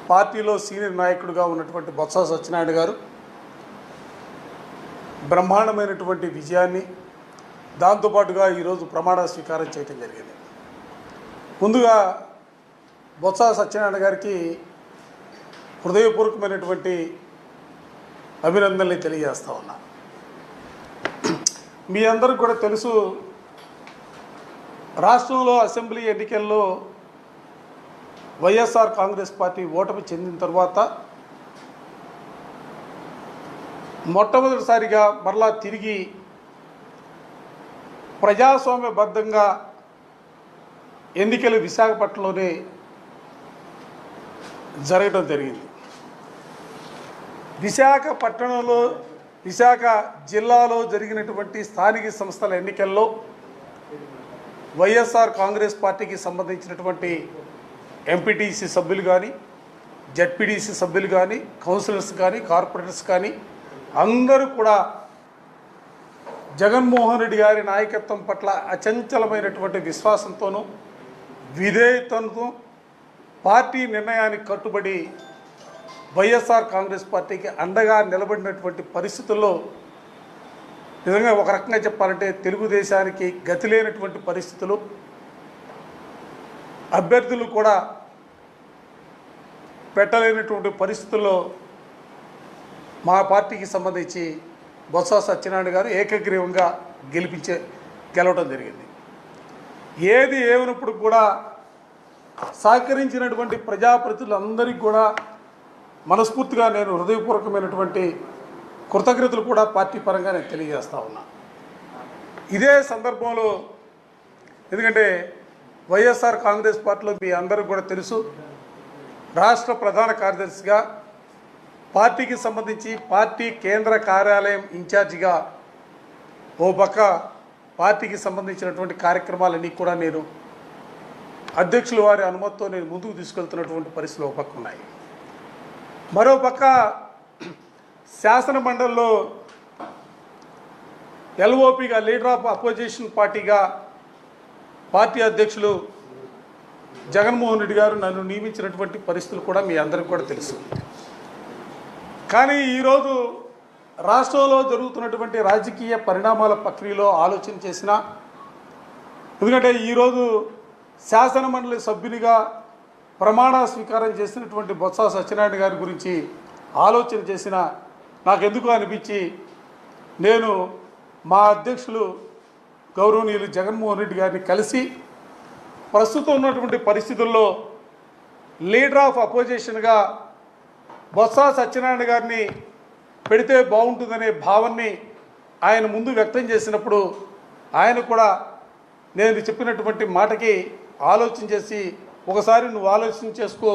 పార్టీలో సీనియర్ నాయకుడిగా ఉన్నటువంటి బొత్స సత్యనారాయణ గారు బ్రహ్మాండమైనటువంటి విజయాన్ని దాంతోపాటుగా ఈరోజు ప్రమాణ స్వీకారం చేయడం జరిగింది. ముందుగా బొత్స సత్యనారాయణ గారికి హృదయపూర్వకమైనటువంటి అభినందనలు తెలియజేస్తా ఉన్నా. మీ అందరికి కూడా తెలుసు, రాష్ట్రంలో అసెంబ్లీ ఎన్నికల్లో వైఎస్ఆర్ కాంగ్రెస్ పార్టీ ఓటమి చెందిన తర్వాత మొట్టమొదటిసారిగా మరలా తిరిగి ప్రజాస్వామ్యబద్ధంగా ఎన్నికలు విశాఖపట్నంలోనే జరగడం జరిగింది. విశాఖపట్నంలో విశాఖ జిల్లాలో జరిగినటువంటి స్థానిక సంస్థల ఎన్నికల్లో వైఎస్ఆర్ కాంగ్రెస్ పార్టీకి సంబంధించినటువంటి ఎంపీటీసీ సభ్యులు కానీ, జడ్పీటీసీ సభ్యులు కానీ, కౌన్సిలర్స్ కానీ, కార్పొరేటర్స్ కానీ అందరూ కూడా జగన్మోహన్ రెడ్డి గారి నాయకత్వం పట్ల అచంచలమైనటువంటి విశ్వాసంతోనూ విధేయతతో పార్టీ నిర్ణయానికి కట్టుబడి వైఎస్ఆర్ కాంగ్రెస్ పార్టీకి అండగా నిలబడినటువంటి పరిస్థితుల్లో నిజంగా ఒక రకంగా చెప్పాలంటే తెలుగుదేశానికి గతి లేనటువంటి పరిస్థితులు, అభ్యర్థులు కూడా పెట్టలేనటువంటి పరిస్థితుల్లో మా పార్టీకి సంబంధించి బొత్స సత్యనారాయణ గారు ఏకగ్రీవంగా గెలవడం జరిగింది. ఏది ఏమైనప్పుడు కూడా సహకరించినటువంటి ప్రజాప్రతినిధులందరికీ కూడా మనస్ఫూర్తిగా నేను హృదయపూర్వకమైనటువంటి కృతజ్ఞతలు కూడా పార్టీ పరంగా నేను తెలియజేస్తా ఉన్నా. ఇదే సందర్భంలో ఎందుకంటే వైఎస్ఆర్ కాంగ్రెస్ పార్టీలో మీ అందరికీ కూడా తెలుసు, రాష్ట్ర ప్రధాన కార్యదర్శిగా పార్టీకి సంబంధించి పార్టీ కేంద్ర కార్యాలయం ఇన్ఛార్జిగా ఓ పక్క పార్టీకి సంబంధించినటువంటి కార్యక్రమాలన్నీ కూడా నేను అధ్యక్షుల వారి అనుమతితో నేను ముందుకు తీసుకెళ్తున్నటువంటి పరిస్థితులు ఒక పక్క ఉన్నాయి. మరోపక్క శాసన మండలిలో ఎల్ఓపిగా లీడర్ ఆఫ్ అపోజిషన్ పార్టీగా పార్టీ అధ్యక్షులు జగన్మోహన్ రెడ్డి గారు నన్ను నియమించినటువంటి పరిస్థితులు కూడా మీ అందరికీ కూడా తెలుసు. కానీ ఈరోజు రాష్ట్రంలో జరుగుతున్నటువంటి రాజకీయ పరిణామాల ప్రక్రియలో ఆలోచన చేసిన, ఎందుకంటే ఈరోజు శాసన మండలి సభ్యునిగా ప్రమాణ స్వీకారం చేసినటువంటి బొత్స సత్యనారాయణ గారి గురించి ఆలోచన చేసిన నాకెందుకు అనిపించి నేను మా అధ్యక్షులు గౌరవనీయులు జగన్మోహన్ రెడ్డి గారిని కలిసి ప్రస్తుతం ఉన్నటువంటి పరిస్థితుల్లో లీడర్ ఆఫ్ అపోజిషన్గా బొత్స సత్యనారాయణ గారిని పెడితే బాగుంటుందనే భావాన్ని ఆయన ముందు వ్యక్తం చేసినప్పుడు ఆయన కూడా నేను చెప్పినటువంటి మాటకి ఆలోచన చేసి ఒకసారి నువ్వు ఆలోచన చేసుకో,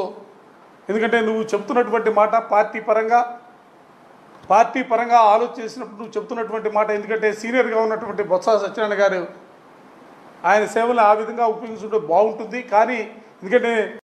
ఎందుకంటే నువ్వు చెప్తున్నటువంటి మాట పార్టీ పరంగా ఆలోచన చేసినప్పుడు నువ్వు చెప్తున్నటువంటి మాట, ఎందుకంటే సీనియర్గా ఉన్నటువంటి బొత్స సత్యనారాయణ గారు ఆయన సేవలు ఆ విధంగా ఉపయోగించుకుంటే బాగుంటుంది. కానీ ఎందుకంటే